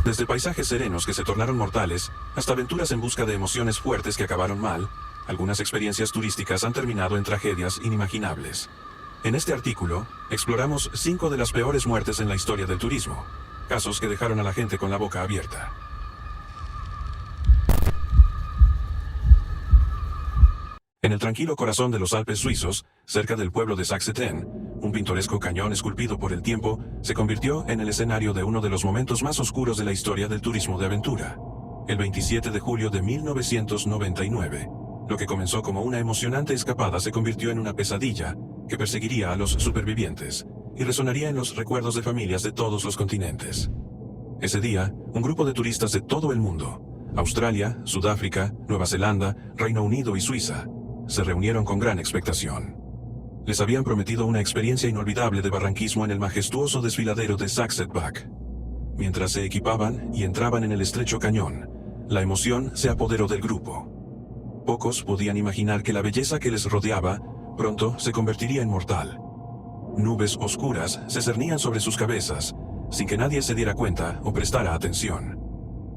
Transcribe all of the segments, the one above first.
Desde paisajes serenos que se tornaron mortales, hasta aventuras en busca de emociones fuertes que acabaron mal, algunas experiencias turísticas han terminado en tragedias inimaginables. En este artículo, exploramos 5 de las peores muertes en la historia del turismo, casos que dejaron a la gente con la boca abierta. En el tranquilo corazón de los Alpes suizos, cerca del pueblo de Saxeten, un pintoresco cañón esculpido por el tiempo se convirtió en el escenario de uno de los momentos más oscuros de la historia del turismo de aventura. El 27 de julio de 1999, lo que comenzó como una emocionante escapada se convirtió en una pesadilla que perseguiría a los supervivientes y resonaría en los recuerdos de familias de todos los continentes. Ese día, un grupo de turistas de todo el mundo, Australia, Sudáfrica, Nueva Zelanda, Reino Unido y Suiza, se reunieron con gran expectación. Les habían prometido una experiencia inolvidable de barranquismo en el majestuoso desfiladero de Saxetbach. Mientras se equipaban y entraban en el estrecho cañón, la emoción se apoderó del grupo. Pocos podían imaginar que la belleza que les rodeaba pronto se convertiría en mortal. Nubes oscuras se cernían sobre sus cabezas, sin que nadie se diera cuenta o prestara atención.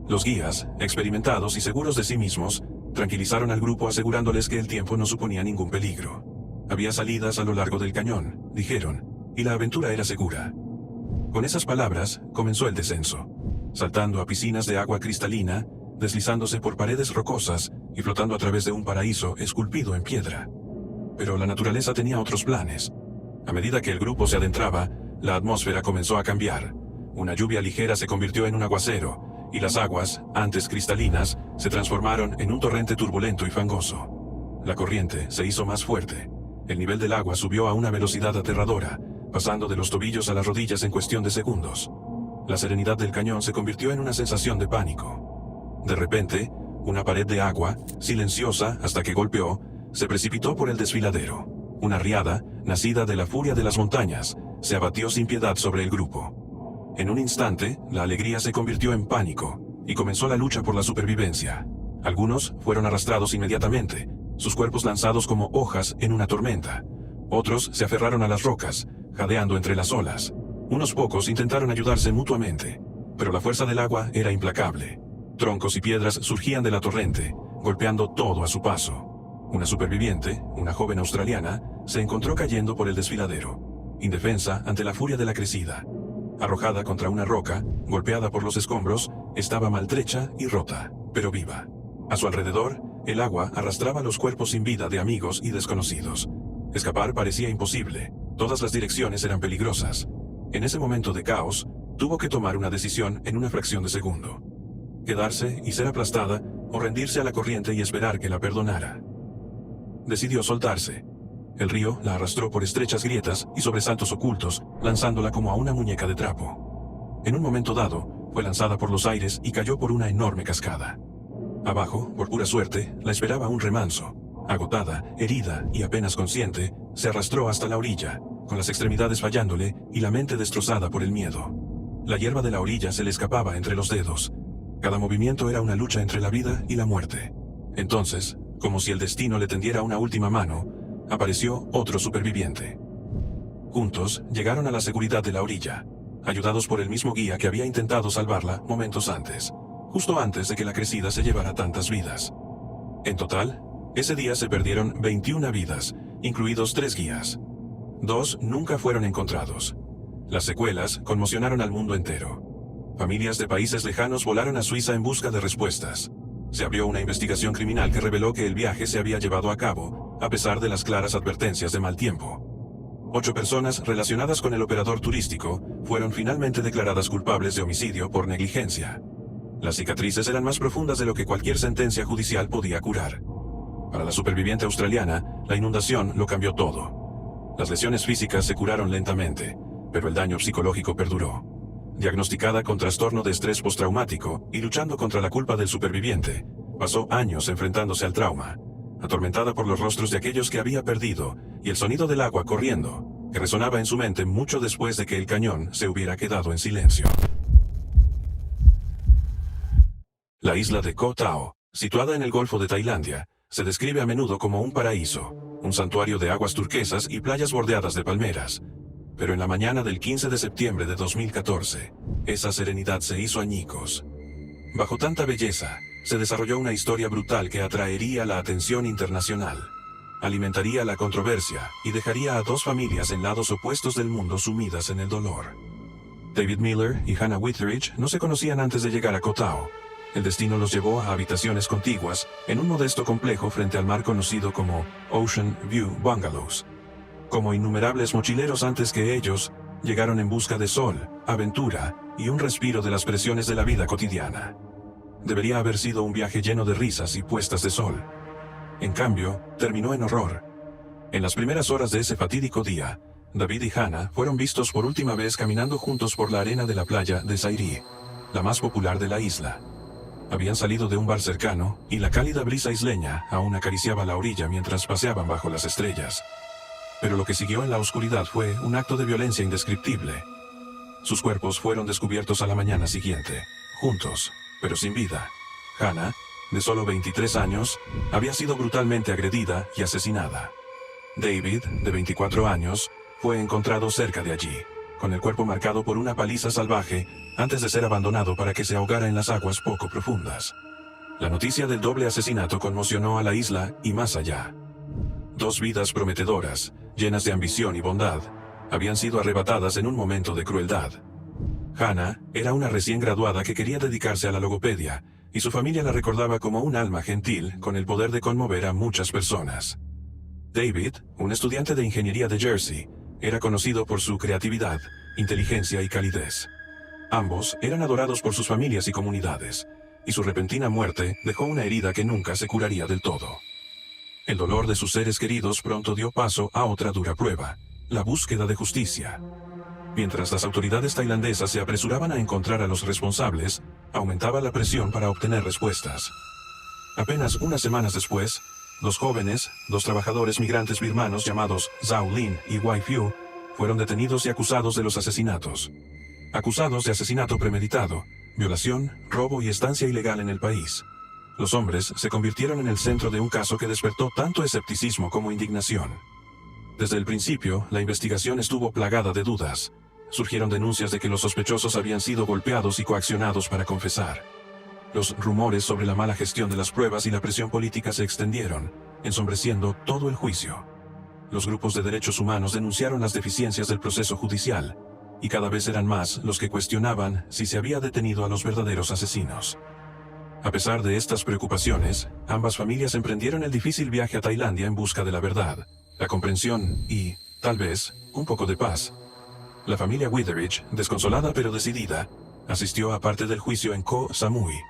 Los guías, experimentados y seguros de sí mismos, tranquilizaron al grupo asegurándoles que el tiempo no suponía ningún peligro. Había salidas a lo largo del cañón, dijeron, y la aventura era segura. Con esas palabras, comenzó el descenso, saltando a piscinas de agua cristalina, deslizándose por paredes rocosas y flotando a través de un paraíso esculpido en piedra. Pero la naturaleza tenía otros planes. A medida que el grupo se adentraba, la atmósfera comenzó a cambiar. Una lluvia ligera se convirtió en un aguacero, y las aguas, antes cristalinas, se transformaron en un torrente turbulento y fangoso. La corriente se hizo más fuerte. El nivel del agua subió a una velocidad aterradora, pasando de los tobillos a las rodillas en cuestión de segundos. La serenidad del cañón se convirtió en una sensación de pánico. De repente, una pared de agua, silenciosa hasta que golpeó, se precipitó por el desfiladero. Una riada, nacida de la furia de las montañas, se abatió sin piedad sobre el grupo. En un instante, la alegría se convirtió en pánico, y comenzó la lucha por la supervivencia. Algunos fueron arrastrados inmediatamente, sus cuerpos lanzados como hojas en una tormenta. Otros se aferraron a las rocas, jadeando entre las olas. Unos pocos intentaron ayudarse mutuamente, pero la fuerza del agua era implacable. Troncos y piedras surgían de la torrente, golpeando todo a su paso. Una superviviente, una joven australiana, se encontró cayendo por el desfiladero, indefensa ante la furia de la crecida. Arrojada contra una roca, golpeada por los escombros, estaba maltrecha y rota, pero viva. A su alrededor, el agua arrastraba los cuerpos sin vida de amigos y desconocidos. Escapar parecía imposible, todas las direcciones eran peligrosas. En ese momento de caos, tuvo que tomar una decisión en una fracción de segundo. Quedarse y ser aplastada, o rendirse a la corriente y esperar que la perdonara. Decidió soltarse. El río la arrastró por estrechas grietas y sobresaltos ocultos, lanzándola como a una muñeca de trapo. En un momento dado, fue lanzada por los aires y cayó por una enorme cascada. Abajo, por pura suerte, la esperaba un remanso. Agotada, herida y apenas consciente, se arrastró hasta la orilla, con las extremidades fallándole y la mente destrozada por el miedo. La hierba de la orilla se le escapaba entre los dedos. Cada movimiento era una lucha entre la vida y la muerte. Entonces, como si el destino le tendiera una última mano, apareció otro superviviente. Juntos, llegaron a la seguridad de la orilla, ayudados por el mismo guía que había intentado salvarla momentos antes, justo antes de que la crecida se llevara tantas vidas. En total, ese día se perdieron 21 vidas, incluidos 3 guías. 2 nunca fueron encontrados. Las secuelas conmocionaron al mundo entero. Familias de países lejanos volaron a Suiza en busca de respuestas. Se abrió una investigación criminal que reveló que el viaje se había llevado a cabo, a pesar de las claras advertencias de mal tiempo. 8 personas relacionadas con el operador turístico fueron finalmente declaradas culpables de homicidio por negligencia. Las cicatrices eran más profundas de lo que cualquier sentencia judicial podía curar. Para la superviviente australiana, la inundación lo cambió todo. Las lesiones físicas se curaron lentamente, pero el daño psicológico perduró. Diagnosticada con trastorno de estrés postraumático y luchando contra la culpa del superviviente, pasó años enfrentándose al trauma, atormentada por los rostros de aquellos que había perdido y el sonido del agua corriendo, que resonaba en su mente mucho después de que el cañón se hubiera quedado en silencio. La isla de Koh Tao, situada en el Golfo de Tailandia, se describe a menudo como un paraíso, un santuario de aguas turquesas y playas bordeadas de palmeras. Pero en la mañana del 15 de septiembre de 2014, esa serenidad se hizo añicos. Bajo tanta belleza, se desarrolló una historia brutal que atraería la atención internacional, alimentaría la controversia y dejaría a dos familias en lados opuestos del mundo sumidas en el dolor. David Miller y Hannah Witheridge no se conocían antes de llegar a Koh Tao. El destino los llevó a habitaciones contiguas en un modesto complejo frente al mar conocido como Ocean View Bungalows. Como innumerables mochileros antes que ellos, llegaron en busca de sol, aventura y un respiro de las presiones de la vida cotidiana. Debería haber sido un viaje lleno de risas y puestas de sol. En cambio, terminó en horror. En las primeras horas de ese fatídico día, David y Hannah fueron vistos por última vez caminando juntos por la arena de la playa de Sairi, la más popular de la isla. Habían salido de un bar cercano, y la cálida brisa isleña aún acariciaba la orilla mientras paseaban bajo las estrellas. Pero lo que siguió en la oscuridad fue un acto de violencia indescriptible. Sus cuerpos fueron descubiertos a la mañana siguiente, juntos, pero sin vida. Hannah, de solo 23 años, había sido brutalmente agredida y asesinada. David, de 24 años, fue encontrado cerca de allí, con el cuerpo marcado por una paliza salvaje, antes de ser abandonado para que se ahogara en las aguas poco profundas. La noticia del doble asesinato conmocionó a la isla y más allá. Dos vidas prometedoras, llenas de ambición y bondad, habían sido arrebatadas en un momento de crueldad. Hannah era una recién graduada que quería dedicarse a la logopedia, y su familia la recordaba como un alma gentil con el poder de conmover a muchas personas. David, un estudiante de ingeniería de Jersey, era conocido por su creatividad, inteligencia y calidez. Ambos eran adorados por sus familias y comunidades, y su repentina muerte dejó una herida que nunca se curaría del todo. El dolor de sus seres queridos pronto dio paso a otra dura prueba, la búsqueda de justicia. Mientras las autoridades tailandesas se apresuraban a encontrar a los responsables, aumentaba la presión para obtener respuestas. Apenas unas semanas después, dos trabajadores migrantes birmanos llamados Zhao Lin y Wai Fiu, fueron detenidos y acusados de los asesinatos. Acusados de asesinato premeditado, violación, robo y estancia ilegal en el país. Los hombres se convirtieron en el centro de un caso que despertó tanto escepticismo como indignación. Desde el principio, la investigación estuvo plagada de dudas. Surgieron denuncias de que los sospechosos habían sido golpeados y coaccionados para confesar. Los rumores sobre la mala gestión de las pruebas y la presión política se extendieron, ensombreciendo todo el juicio. Los grupos de derechos humanos denunciaron las deficiencias del proceso judicial, y cada vez eran más los que cuestionaban si se había detenido a los verdaderos asesinos. A pesar de estas preocupaciones, ambas familias emprendieron el difícil viaje a Tailandia en busca de la verdad, la comprensión y, tal vez, un poco de paz. La familia Witheridge, desconsolada pero decidida, asistió a parte del juicio en Koh Samui.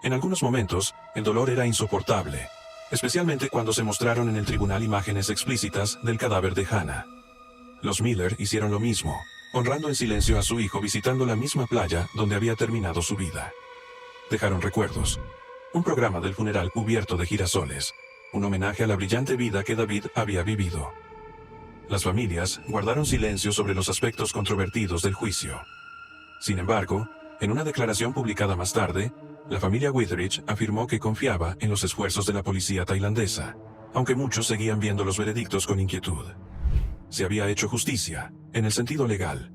En algunos momentos, el dolor era insoportable, especialmente cuando se mostraron en el tribunal imágenes explícitas del cadáver de Hannah. Los Miller hicieron lo mismo, honrando en silencio a su hijo visitando la misma playa donde había terminado su vida. Dejaron recuerdos, un programa del funeral cubierto de girasoles, un homenaje a la brillante vida que David había vivido. Las familias guardaron silencio sobre los aspectos controvertidos del juicio. Sin embargo, en una declaración publicada más tarde, la familia Witheridge afirmó que confiaba en los esfuerzos de la policía tailandesa, aunque muchos seguían viendo los veredictos con inquietud. Se había hecho justicia, en el sentido legal.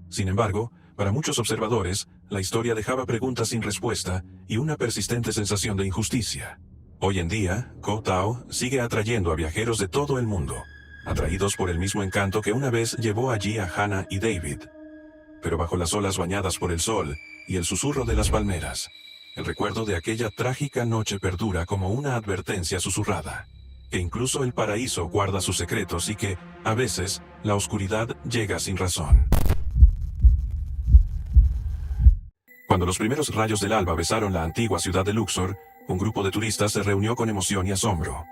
Sin embargo, para muchos observadores, la historia dejaba preguntas sin respuesta y una persistente sensación de injusticia. Hoy en día, Koh Tao sigue atrayendo a viajeros de todo el mundo, atraídos por el mismo encanto que una vez llevó allí a Hannah y David. Pero bajo las olas bañadas por el sol y el susurro de las palmeras, el recuerdo de aquella trágica noche perdura como una advertencia susurrada, que incluso el paraíso guarda sus secretos y que, a veces, la oscuridad llega sin razón. Cuando los primeros rayos del alba besaron la antigua ciudad de Luxor, un grupo de turistas se reunió con emoción y asombro.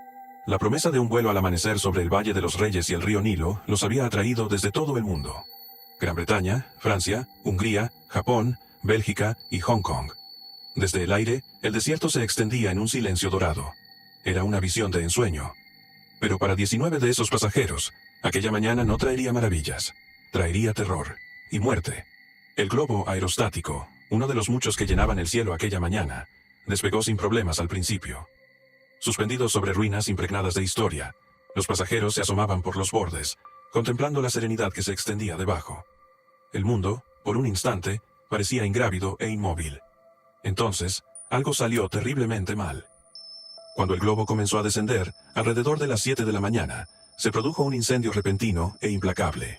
La promesa de un vuelo al amanecer sobre el Valle de los Reyes y el río Nilo los había atraído desde todo el mundo. Gran Bretaña, Francia, Hungría, Japón, Bélgica y Hong Kong. Desde el aire, el desierto se extendía en un silencio dorado. Era una visión de ensueño. Pero para 19 de esos pasajeros, aquella mañana no traería maravillas. Traería terror y muerte. El globo aerostático, uno de los muchos que llenaban el cielo aquella mañana, despegó sin problemas al principio. Suspendidos sobre ruinas impregnadas de historia, los pasajeros se asomaban por los bordes, contemplando la serenidad que se extendía debajo. El mundo, por un instante, parecía ingrávido e inmóvil. Entonces, algo salió terriblemente mal. Cuando el globo comenzó a descender, alrededor de las 7 de la mañana, se produjo un incendio repentino e implacable.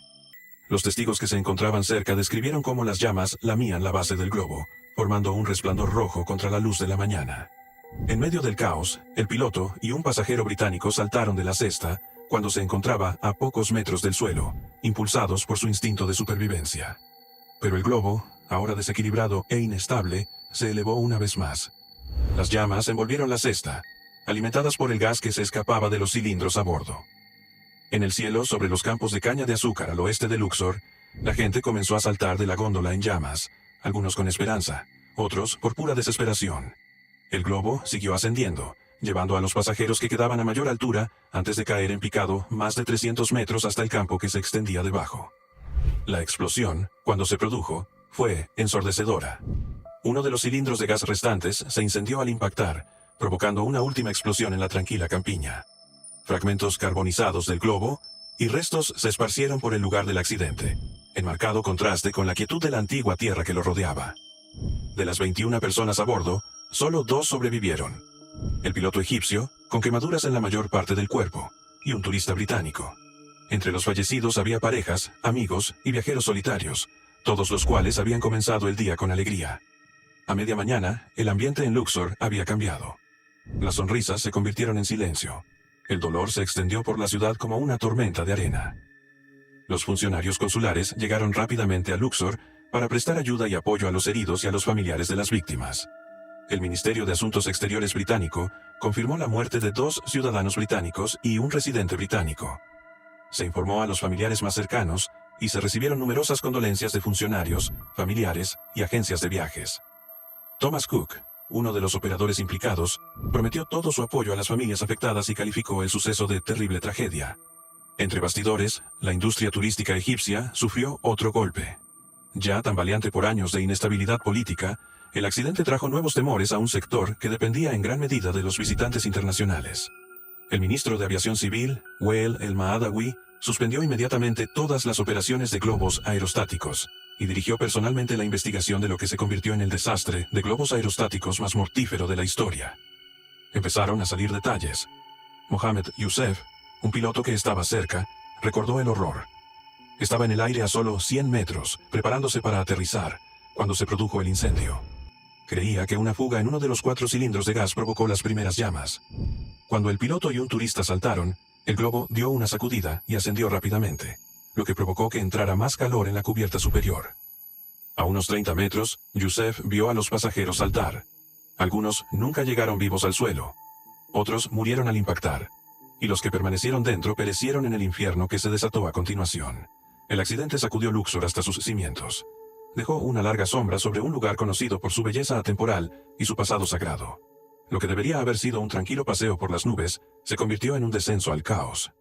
Los testigos que se encontraban cerca describieron cómo las llamas lamían la base del globo, formando un resplandor rojo contra la luz de la mañana. En medio del caos, el piloto y un pasajero británico saltaron de la cesta cuando se encontraba a pocos metros del suelo, impulsados por su instinto de supervivencia. Pero el globo, ahora desequilibrado e inestable, se elevó una vez más. Las llamas envolvieron la cesta, alimentadas por el gas que se escapaba de los cilindros a bordo. En el cielo, sobre los campos de caña de azúcar al oeste de Luxor, la gente comenzó a saltar de la góndola en llamas, algunos con esperanza, otros por pura desesperación. El globo siguió ascendiendo, llevando a los pasajeros que quedaban a mayor altura antes de caer en picado más de 300 metros hasta el campo que se extendía debajo. La explosión, cuando se produjo, fue ensordecedora. Uno de los cilindros de gas restantes se incendió al impactar, provocando una última explosión en la tranquila campiña. Fragmentos carbonizados del globo y restos se esparcieron por el lugar del accidente, en marcado contraste con la quietud de la antigua tierra que lo rodeaba. De las 21 personas a bordo, solo 2 sobrevivieron. El piloto egipcio, con quemaduras en la mayor parte del cuerpo, y un turista británico. Entre los fallecidos había parejas, amigos y viajeros solitarios, todos los cuales habían comenzado el día con alegría. A media mañana, el ambiente en Luxor había cambiado. Las sonrisas se convirtieron en silencio. El dolor se extendió por la ciudad como una tormenta de arena. Los funcionarios consulares llegaron rápidamente a Luxor para prestar ayuda y apoyo a los heridos y a los familiares de las víctimas. El Ministerio de Asuntos Exteriores británico confirmó la muerte de 2 ciudadanos británicos y un residente británico. Se informó a los familiares más cercanos y se recibieron numerosas condolencias de funcionarios, familiares y agencias de viajes. Thomas Cook, uno de los operadores implicados, prometió todo su apoyo a las familias afectadas y calificó el suceso de terrible tragedia. Entre bastidores, la industria turística egipcia sufrió otro golpe. Ya tambaleante por años de inestabilidad política, el accidente trajo nuevos temores a un sector que dependía en gran medida de los visitantes internacionales. El ministro de Aviación Civil, Wael El-Maadawi, suspendió inmediatamente todas las operaciones de globos aerostáticos y dirigió personalmente la investigación de lo que se convirtió en el desastre de globos aerostáticos más mortífero de la historia. Empezaron a salir detalles. Mohamed Youssef, un piloto que estaba cerca, recordó el horror. Estaba en el aire a solo 100 metros, preparándose para aterrizar, cuando se produjo el incendio. Creía que una fuga en uno de los 4 cilindros de gas provocó las primeras llamas. Cuando el piloto y un turista saltaron, el globo dio una sacudida y ascendió rápidamente, lo que provocó que entrara más calor en la cubierta superior. A unos 30 metros, Youssef vio a los pasajeros saltar. Algunos nunca llegaron vivos al suelo. Otros murieron al impactar. Y los que permanecieron dentro perecieron en el infierno que se desató a continuación. El accidente sacudió Luxor hasta sus cimientos. Dejó una larga sombra sobre un lugar conocido por su belleza atemporal y su pasado sagrado. Lo que debería haber sido un tranquilo paseo por las nubes, se convirtió en un descenso al caos.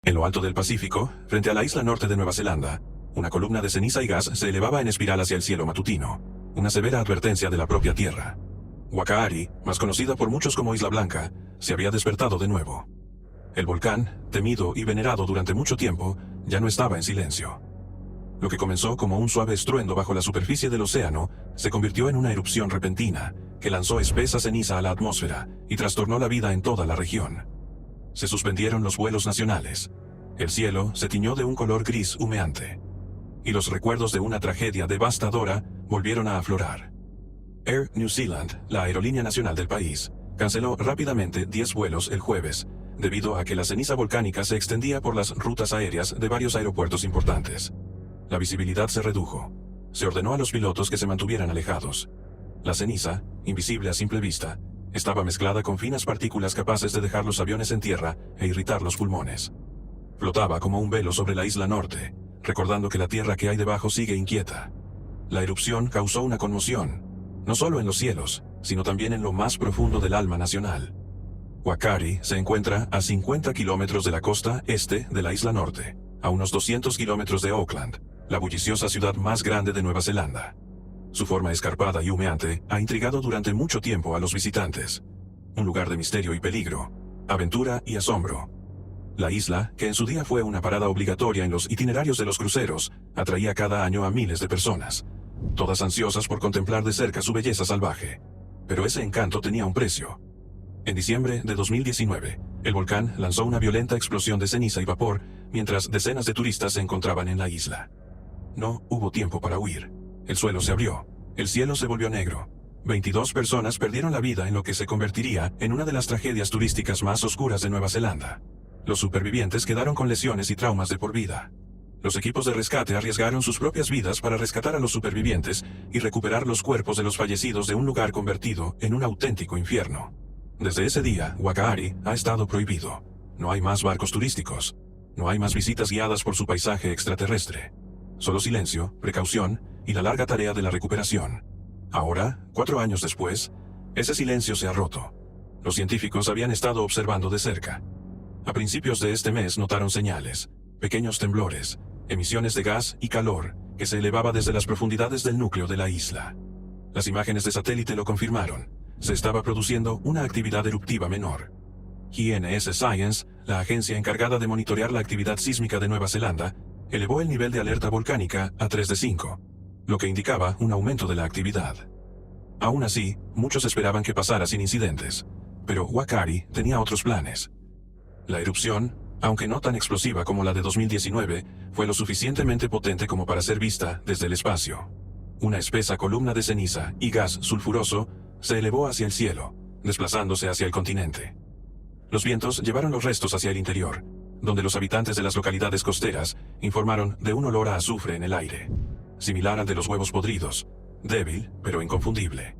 En lo alto del Pacífico, frente a la isla norte de Nueva Zelanda, una columna de ceniza y gas se elevaba en espiral hacia el cielo matutino, una severa advertencia de la propia Tierra. Waqa'ari, más conocida por muchos como Isla Blanca, se había despertado de nuevo. El volcán, temido y venerado durante mucho tiempo, ya no estaba en silencio. Lo que comenzó como un suave estruendo bajo la superficie del océano, se convirtió en una erupción repentina, que lanzó espesa ceniza a la atmósfera y trastornó la vida en toda la región. Se suspendieron los vuelos nacionales. El cielo se tiñó de un color gris humeante. Y los recuerdos de una tragedia devastadora volvieron a aflorar. Air New Zealand, la aerolínea nacional del país, canceló rápidamente 10 vuelos el jueves, debido a que la ceniza volcánica se extendía por las rutas aéreas de varios aeropuertos importantes. La visibilidad se redujo. Se ordenó a los pilotos que se mantuvieran alejados. La ceniza, invisible a simple vista, estaba mezclada con finas partículas capaces de dejar los aviones en tierra e irritar los pulmones. Flotaba como un velo sobre la isla norte, recordando que la tierra que hay debajo sigue inquieta. La erupción causó una conmoción, no solo en los cielos, sino también en lo más profundo del alma nacional. Waqa'ari se encuentra a 50 kilómetros de la costa este de la isla norte, a unos 200 kilómetros de Auckland, la bulliciosa ciudad más grande de Nueva Zelanda. Su forma escarpada y humeante ha intrigado durante mucho tiempo a los visitantes. Un lugar de misterio y peligro, aventura y asombro. La isla, que en su día fue una parada obligatoria en los itinerarios de los cruceros, atraía cada año a miles de personas, todas ansiosas por contemplar de cerca su belleza salvaje. Pero ese encanto tenía un precio. En diciembre de 2019, el volcán lanzó una violenta explosión de ceniza y vapor mientras decenas de turistas se encontraban en la isla. No hubo tiempo para huir. El suelo se abrió, el cielo se volvió negro. 22 personas perdieron la vida en lo que se convertiría en una de las tragedias turísticas más oscuras de Nueva Zelanda. Los supervivientes quedaron con lesiones y traumas de por vida. Los equipos de rescate arriesgaron sus propias vidas para rescatar a los supervivientes y recuperar los cuerpos de los fallecidos de un lugar convertido en un auténtico infierno. Desde ese día, Wakaari ha estado prohibido. No hay más barcos turísticos. No hay más visitas guiadas por su paisaje extraterrestre. Solo silencio, precaución y la larga tarea de la recuperación. Ahora, 4 años después, ese silencio se ha roto. Los científicos habían estado observando de cerca. A principios de este mes notaron señales, pequeños temblores, emisiones de gas y calor que se elevaba desde las profundidades del núcleo de la isla. Las imágenes de satélite lo confirmaron. Se estaba produciendo una actividad eruptiva menor. GNS Science, la agencia encargada de monitorear la actividad sísmica de Nueva Zelanda, elevó el nivel de alerta volcánica a 3 de 5, lo que indicaba un aumento de la actividad. Aún así, muchos esperaban que pasara sin incidentes, pero Wakaari tenía otros planes. La erupción, aunque no tan explosiva como la de 2019, fue lo suficientemente potente como para ser vista desde el espacio. Una espesa columna de ceniza y gas sulfuroso se elevó hacia el cielo, desplazándose hacia el continente. Los vientos llevaron los restos hacia el interior, donde los habitantes de las localidades costeras informaron de un olor a azufre en el aire, similar al de los huevos podridos, débil pero inconfundible.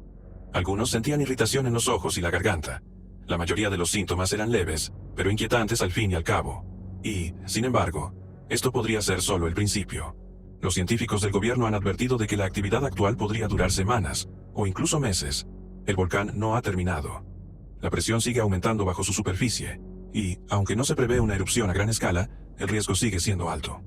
Algunos sentían irritación en los ojos y la garganta. La mayoría de los síntomas eran leves, pero inquietantes al fin y al cabo. Y, sin embargo, esto podría ser solo el principio. Los científicos del gobierno han advertido de que la actividad actual podría durar semanas, o incluso meses. El volcán no ha terminado. La presión sigue aumentando bajo su superficie, y, aunque no se prevé una erupción a gran escala, el riesgo sigue siendo alto.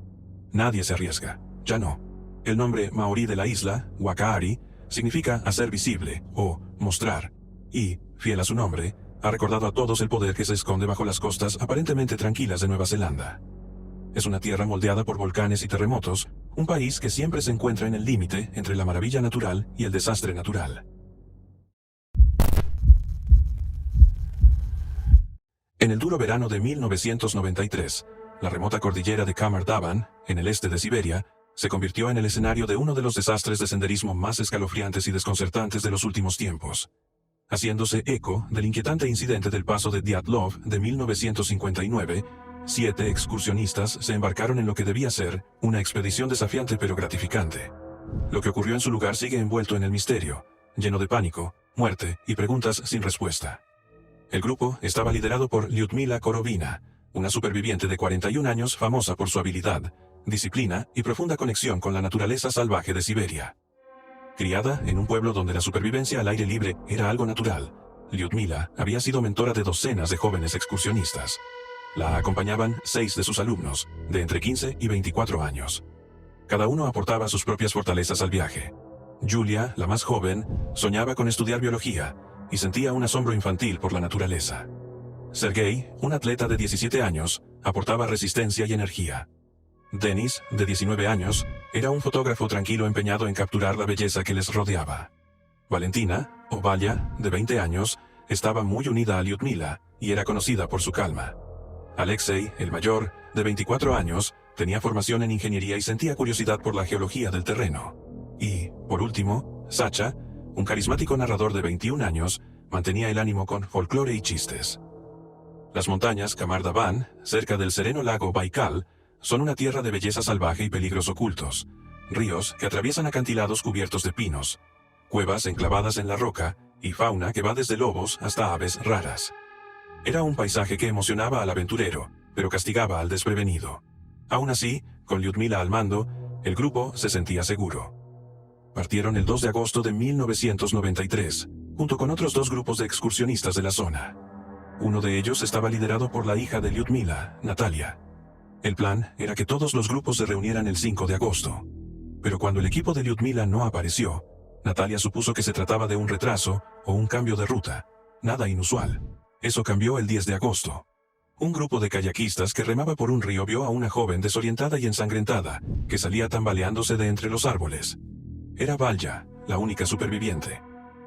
Nadie se arriesga, ya no. El nombre maorí de la isla, Wakaari, significa hacer visible, o mostrar, y, fiel a su nombre, ha recordado a todos el poder que se esconde bajo las costas aparentemente tranquilas de Nueva Zelanda. Es una tierra moldeada por volcanes y terremotos, un país que siempre se encuentra en el límite entre la maravilla natural y el desastre natural. En el duro verano de 1993, la remota cordillera de Kamardavan, en el este de Siberia, se convirtió en el escenario de uno de los desastres de senderismo más escalofriantes y desconcertantes de los últimos tiempos. Haciéndose eco del inquietante incidente del paso de Dyatlov de 1959, 7 excursionistas se embarcaron en lo que debía ser una expedición desafiante pero gratificante. Lo que ocurrió en su lugar sigue envuelto en el misterio, lleno de pánico, muerte y preguntas sin respuesta. El grupo estaba liderado por Lyudmila Korovina, una superviviente de 41 años famosa por su habilidad, disciplina y profunda conexión con la naturaleza salvaje de Siberia. Criada en un pueblo donde la supervivencia al aire libre era algo natural, Lyudmila había sido mentora de docenas de jóvenes excursionistas. La acompañaban 6 de sus alumnos, de entre 15 y 24 años. Cada uno aportaba sus propias fortalezas al viaje. Julia, la más joven, soñaba con estudiar biología y sentía un asombro infantil por la naturaleza. Sergei, un atleta de 17 años, aportaba resistencia y energía. Denis, de 19 años, era un fotógrafo tranquilo empeñado en capturar la belleza que les rodeaba. Valentina, o Valia, de 20 años, estaba muy unida a Lyudmila y era conocida por su calma. Alexei, el mayor, de 24 años, tenía formación en ingeniería y sentía curiosidad por la geología del terreno. Y, por último, Sacha, un carismático narrador de 21 años, mantenía el ánimo con folclore y chistes. Las montañas Kamardavan, cerca del sereno lago Baikal, son una tierra de belleza salvaje y peligros ocultos, ríos que atraviesan acantilados cubiertos de pinos, cuevas enclavadas en la roca y fauna que va desde lobos hasta aves raras. Era un paisaje que emocionaba al aventurero, pero castigaba al desprevenido. Aún así, con Lyudmila al mando, el grupo se sentía seguro. Partieron el 2 de agosto de 1993, junto con otros 2 grupos de excursionistas de la zona. Uno de ellos estaba liderado por la hija de Lyudmila, Natalia. El plan era que todos los grupos se reunieran el 5 de agosto. Pero cuando el equipo de Lyudmila no apareció, Natalia supuso que se trataba de un retraso o un cambio de ruta, nada inusual. Eso cambió el 10 de agosto. Un grupo de kayakistas que remaba por un río vio a una joven desorientada y ensangrentada, que salía tambaleándose de entre los árboles. Era Valja, la única superviviente.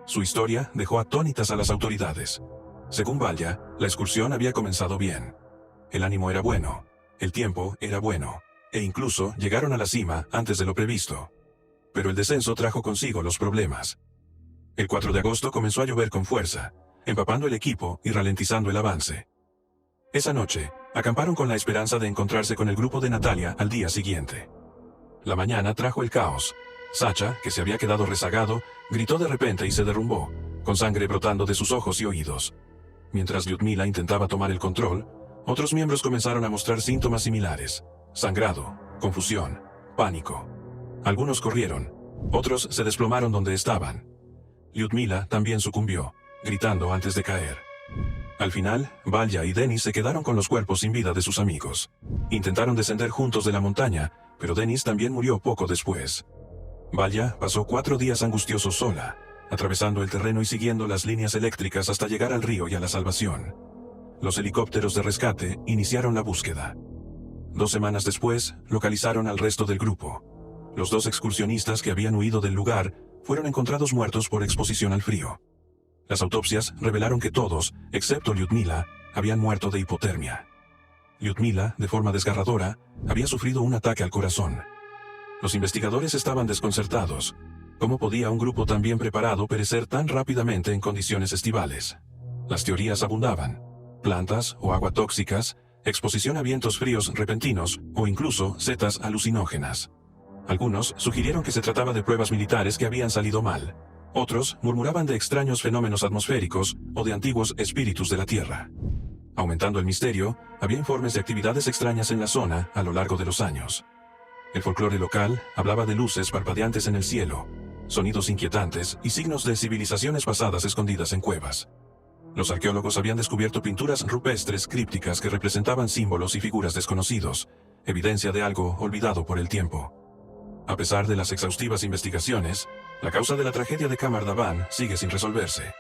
Su historia dejó atónitas a las autoridades. Según Valja, la excursión había comenzado bien. El ánimo era bueno, el tiempo era bueno, e incluso llegaron a la cima antes de lo previsto. Pero el descenso trajo consigo los problemas. El 4 de agosto comenzó a llover con fuerza, empapando el equipo y ralentizando el avance. Esa noche, acamparon con la esperanza de encontrarse con el grupo de Natalia al día siguiente. La mañana trajo el caos. Sacha, que se había quedado rezagado, gritó de repente y se derrumbó, con sangre brotando de sus ojos y oídos. Mientras Lyudmila intentaba tomar el control, otros miembros comenzaron a mostrar síntomas similares: sangrado, confusión, pánico. Algunos corrieron, otros se desplomaron donde estaban. Lyudmila también sucumbió, gritando antes de caer. Al final, Valja y Denis se quedaron con los cuerpos sin vida de sus amigos. Intentaron descender juntos de la montaña, pero Denis también murió poco después. Valja pasó 4 días angustiosos sola, atravesando el terreno y siguiendo las líneas eléctricas hasta llegar al río y a la salvación. Los helicópteros de rescate iniciaron la búsqueda. 2 semanas después, localizaron al resto del grupo. Los 2 excursionistas que habían huido del lugar fueron encontrados muertos por exposición al frío. Las autopsias revelaron que todos, excepto Lyudmila, habían muerto de hipotermia. Lyudmila, de forma desgarradora, había sufrido un ataque al corazón. Los investigadores estaban desconcertados. ¿Cómo podía un grupo tan bien preparado perecer tan rápidamente en condiciones estivales? Las teorías abundaban: plantas o agua tóxicas, exposición a vientos fríos repentinos o incluso setas alucinógenas. Algunos sugirieron que se trataba de pruebas militares que habían salido mal. Otros murmuraban de extraños fenómenos atmosféricos o de antiguos espíritus de la Tierra. Aumentando el misterio, había informes de actividades extrañas en la zona a lo largo de los años. El folclore local hablaba de luces parpadeantes en el cielo, sonidos inquietantes y signos de civilizaciones pasadas escondidas en cuevas. Los arqueólogos habían descubierto pinturas rupestres crípticas que representaban símbolos y figuras desconocidos, evidencia de algo olvidado por el tiempo. A pesar de las exhaustivas investigaciones, la causa de la tragedia de Qamar Daban sigue sin resolverse.